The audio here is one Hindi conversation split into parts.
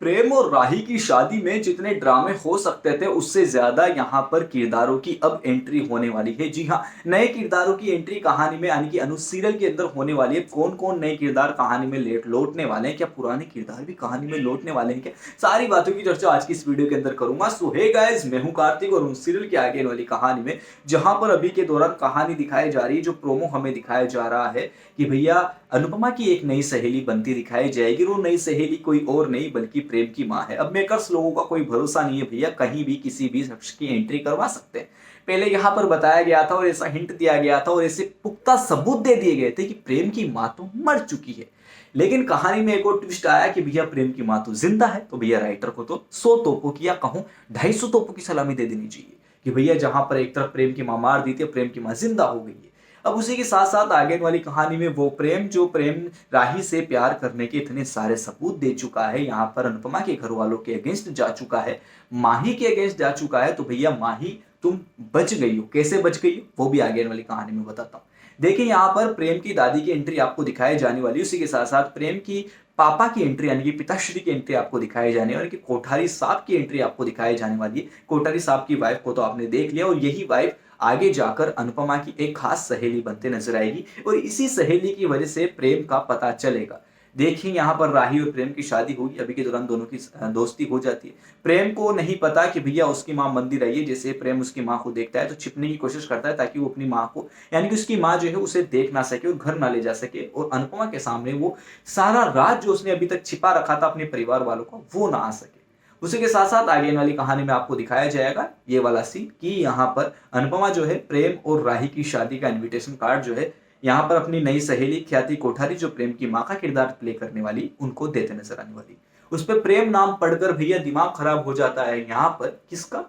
प्रेम और राही की शादी में जितने ड्रामे हो सकते थे उससे ज्यादा यहाँ पर किरदारों की अब एंट्री होने वाली है। जी हाँ, नए किरदारों की एंट्री कहानी में यानी कि अनु सीरियल के अंदर होने वाली है। कौन कौन नए किरदार कहानी में लेट लौटने वाले हैं, क्या पुराने किरदार भी कहानी में लौटने वाले हैं, क्या सारी बातों की चर्चा आज की इस वीडियो के अंदर करूंगा। सो हे गाइस, मैं हूं कार्तिक और उन सीरियल के आगे वाली कहानी में जहां पर अभी के दौरान कहानी दिखाई जा रही है, जो प्रोमो हमें दिखाया जा रहा है कि भैया अनुपमा की एक नई सहेली बनती दिखाई जाएगी। वो नई सहेली कोई और नहीं बल्कि प्रेम की माँ है। अब मेकर्स लोगों का कोई भरोसा नहीं है भैया, कहीं भी किसी भी शख्स की एंट्री करवा सकते हैं। पहले यहाँ पर बताया गया था और ऐसा हिंट दिया गया था और ऐसे पुख्ता सबूत दे दिए गए थे कि प्रेम की माँ तो मर चुकी है। लेकिन कहानी में एक और ट्विस्ट आया कि भैया प्रेम की माँ तो जिंदा है। तो भैया राइटर को तो 100 तोपों की या कहूं 250 तोपों की सलामी दे देनी चाहिए कि भैया जहां पर एक तरफ प्रेम की माँ मार दी थी, प्रेम की माँ जिंदा हो गई है। अब उसी के साथ साथ आगे वाली कहानी में वो प्रेम जो प्रेम राही से प्यार करने के इतने सारे सबूत दे चुका है, यहाँ पर अनुपमा के घर वालों के अगेंस्ट जा चुका है, माही के अगेंस्ट जा चुका है। तो भैया माही तुम बच गई हो, कैसे बच गई हो वो भी आगे वाली कहानी में बताता हूँ। देखिए यहाँ पर प्रेम की दादी की एंट्री आपको दिखाई जाने वाली, उसी के साथ साथ प्रेम की पापा की एंट्री यानी कि पिताश्री की एंट्री आपको दिखाई जाने वाली, कि कोठारी साहब की एंट्री आपको दिखाई जाने वाली है। कोठारी साहब की वाइफ को तो आपने देख लिया और यही वाइफ आगे जाकर अनुपमा की एक खास सहेली बनते नजर आएगी और इसी सहेली की वजह से प्रेम का पता चलेगा। देखिए यहाँ पर राही और प्रेम की शादी होगी, अभी के दौरान दोनों की दोस्ती हो जाती है। प्रेम को नहीं पता कि भैया उसकी माँ मंदिर आई है। जैसे प्रेम उसकी माँ को देखता है तो छिपने की कोशिश करता है ताकि वो अपनी माँ को यानी कि उसकी माँ जो है उसे देख ना सके और घर ना ले जा सके और अनुपमा के सामने वो सारा राज जो उसने अभी तक छिपा रखा था अपने परिवार वालों का वो ना आ सके। उसी के साथ साथ आगे वाली कहानी में आपको दिखाया जाएगा ये वाला सीन कि यहाँ पर अनुपमा जो है प्रेम और राही की शादी का इनविटेशन कार्ड जो है यहाँ पर अपनी नई सहेली ख्याति कोठारी जो प्रेम की माँ का किरदार प्ले करने वाली उनको देते नजर आने वाली। उस पर प्रेम नाम पढ़कर भैया दिमाग खराब हो जाता है यहाँ पर किसका,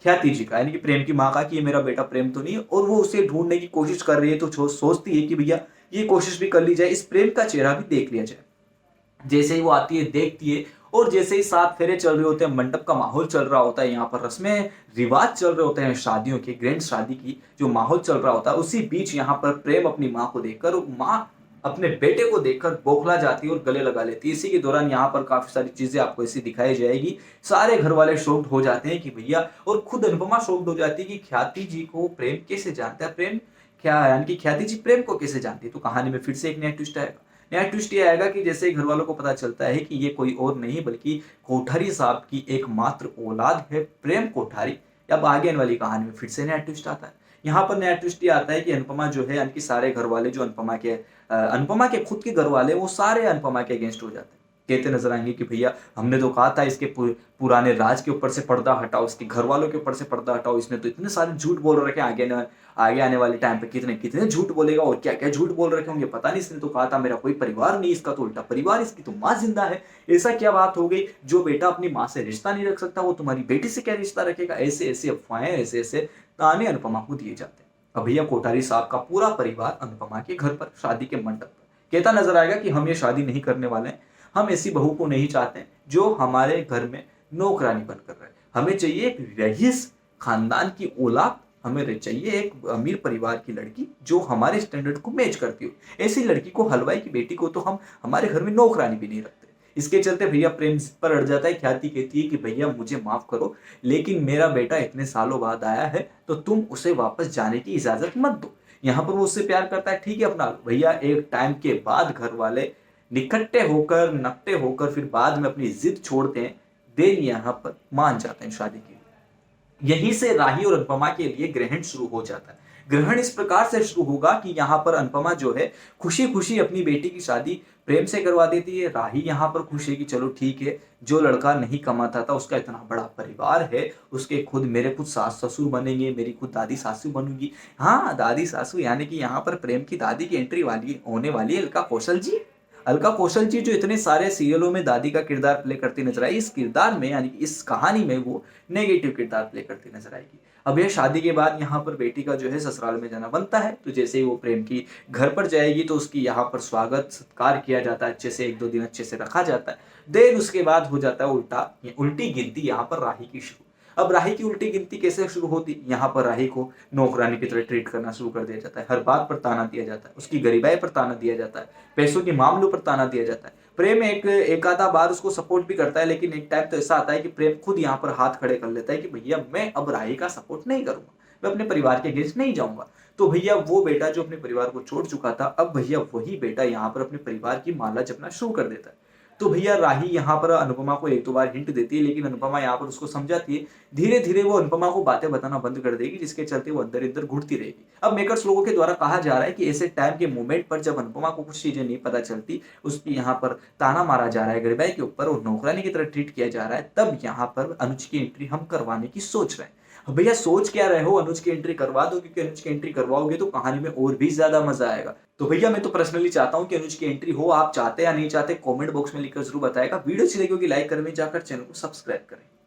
ख्याति जी का, यानी कि प्रेम की माँ का, कि ये मेरा बेटा प्रेम तो नहीं है। और वो उसे ढूंढने की कोशिश कर रही है तो सोचती है कि भैया ये कोशिश भी कर ली जाए, इस प्रेम का चेहरा भी देख लिया जाए। जैसे ही वो आती है देखती है और जैसे ही 7 फेरे चल रहे होते हैं, मंडप का माहौल चल रहा होता है, यहाँ पर रस्में रिवाज चल रहे होते हैं शादियों के, ग्रैंड शादी की जो माहौल चल रहा होता है, उसी बीच यहाँ पर प्रेम अपनी माँ को देखकर और माँ अपने बेटे को देखकर बौखला जाती है और गले लगा लेती है। इसी के दौरान यहाँ पर काफी सारी चीजें आपको ऐसी दिखाई जाएगी। सारे घर वाले शॉक्ड हो जाते हैं कि भैया, और खुद अनुपमा शॉक्ड हो जाती है कि ख्याति जी को प्रेम कैसे जानता है, प्रेम क्या यानी कि ख्याति जी प्रेम को कैसे जानती है। तो कहानी में फिर से एक नया ट्विस्ट आएगा। नया ट्विस्ट ये आएगा कि जैसे घर वालों को पता चलता है कि ये कोई और नहीं बल्कि कोठारी साहब की एकमात्र औलाद है प्रेम कोठारी। अब आगे आने वाली कहानी में फिर से नया ट्विस्ट आता है। यहाँ पर नया ट्विस्ट ये आता है कि अनुपमा जो है यानी कि सारे घर वाले जो अनुपमा के खुद के घर वाले वो सारे अनुपमा के अगेंस्ट हो जाते हैं। कहते नजर आएंगे कि भैया हमने तो कहा था इसके पुराने राज के ऊपर से पर्दा हटाओ, इसके घर वालों के ऊपर से पर्दा हटाओ, इसने तो इतने सारे झूठ बोल रखे हैं, आगे आने वाले टाइम पे कितने कितने झूठ बोलेगा और क्या क्या झूठ बोल रखे होंगे पता नहीं। इसने तो कहा था मेरा कोई परिवार नहीं, इसका तो उल्टा परिवार, इसकी तो माँ जिंदा है। ऐसा क्या बात हो गई, जो बेटा अपनी माँ से रिश्ता नहीं रख सकता वो तुम्हारी बेटी से क्या रिश्ता रखेगा। ऐसे ऐसे अफवाहें, ऐसे ऐसे ताने अनुपमा को दिए जाते हैं। अब भैया कोठारी साहब का पूरा परिवार अनुपमा के घर पर शादी के मंडप पर कहता नजर आएगा कि हम ये शादी नहीं करने वाले हैं, हम ऐसी बहू को नहीं चाहते जो हमारे घर में नौकरानी बनकर रहे। हमें चाहिए एक रईस खानदान की औलाद, हमें चाहिए एक अमीर परिवार की लड़की जो हमारे स्टैंडर्ड को मैच करती हो। ऐसी लड़की को, हलवाई की बेटी को तो हम हमारे घर में नौकरानी भी नहीं रखते। इसके चलते भैया प्रेम पर अड़ जाता है। ख्याति कहती है कि भैया मुझे माफ करो लेकिन मेरा बेटा इतने सालों बाद आया है तो तुम उसे वापस जाने की इजाजत मत दो। यहाँ पर वो उससे प्यार करता है, ठीक है अपना लो। भैया एक टाइम के बाद घर वाले निकट्टे होकर, नकटे होकर फिर बाद में अपनी जिद छोड़ते हैं, देन यहाँ पर मान जाते हैं शादी के लिए। यहीं से राही और अनुपमा के लिए ग्रहण शुरू हो जाता है। ग्रहण इस प्रकार से शुरू होगा कि यहाँ पर अनुपमा जो है खुशी खुशी अपनी बेटी की शादी प्रेम से करवा देती है। राही यहाँ पर खुश है कि चलो ठीक है, जो लड़का नहीं कमाता था उसका इतना बड़ा परिवार है, उसके खुद मेरे खुद सास ससुर बनेंगे, मेरी खुद दादी सासू बनूंगी। हाँ, दादी सासू यानी कि यहाँ पर प्रेम की दादी की एंट्री वाली होने वाली है अलका कौशल जी। अलका कौशल जी जो इतने सारे सीरियलों में दादी का किरदार प्ले करती नजर आई, इस किरदार में यानी कि इस कहानी में वो नेगेटिव किरदार प्ले करती नजर आएगी। अब यह शादी के बाद यहाँ पर बेटी का जो है ससुराल में जाना बनता है, तो जैसे ही वो प्रेम की घर पर जाएगी तो उसकी यहाँ पर स्वागत सत्कार किया जाता है, अच्छे से 1-2 दिन अच्छे से रखा जाता है। देन उसके बाद हो जाता है उल्टी गिनती यहाँ पर राही की शुरू। अब राही की उल्टी गिनती कैसे शुरू होती, यहाँ पर राही को नौकरानी की तरह ट्रीट करना शुरू कर दिया जाता है, हर बात पर ताना दिया जाता है, उसकी गरीबाई पर ताना दिया जाता है, पैसों के मामलों पर ताना दिया जाता है। प्रेम एक आधा बार उसको सपोर्ट भी करता है, लेकिन एक टाइम तो ऐसा आता है कि प्रेम खुद यहाँ पर हाथ खड़े कर लेता है कि भैया मैं अब राही का सपोर्ट नहीं करूंगा, मैं अपने परिवार के अगेंस्ट नहीं जाऊंगा। तो भैया वो बेटा जो अपने परिवार को छोड़ चुका था, अब भैया वही बेटा यहाँ पर अपने परिवार की माला जपना शुरू कर देता है। तो भैया राही यहाँ पर अनुपमा को एक दो बार हिंट देती है, लेकिन अनुपमा यहाँ पर उसको समझाती है। धीरे धीरे वो अनुपमा को बातें बताना बंद कर देगी, जिसके चलते वो अंदर अंदर घुटती रहेगी। अब मेकर्स लोगों के द्वारा कहा जा रहा है कि ऐसे टाइम के मोमेंट पर जब अनुपमा को कुछ चीजें नहीं पता चलती, उसकी यहाँ पर ताना मारा जा रहा है गरिबाई के ऊपर और नौकरानी की तरह ट्रीट किया जा रहा है, तब यहाँ पर अनुज की एंट्री हम करवाने की सोच रहे हैं। अब भैया सोच क्या रहे हो, अनुज की एंट्री करवा दो, क्योंकि अनुज की एंट्री करवाओगे तो कहानी में और भी ज्यादा मजा आएगा। तो भैया मैं तो पर्सनली चाहता हूं कि अनुज की एंट्री हो, आप चाहते या नहीं चाहते कमेंट बॉक्स में लिखकर जरूर बताएगा। वीडियो अच्छी लगी होगी लाइक करें, जाकर चैनल को सब्सक्राइब करें।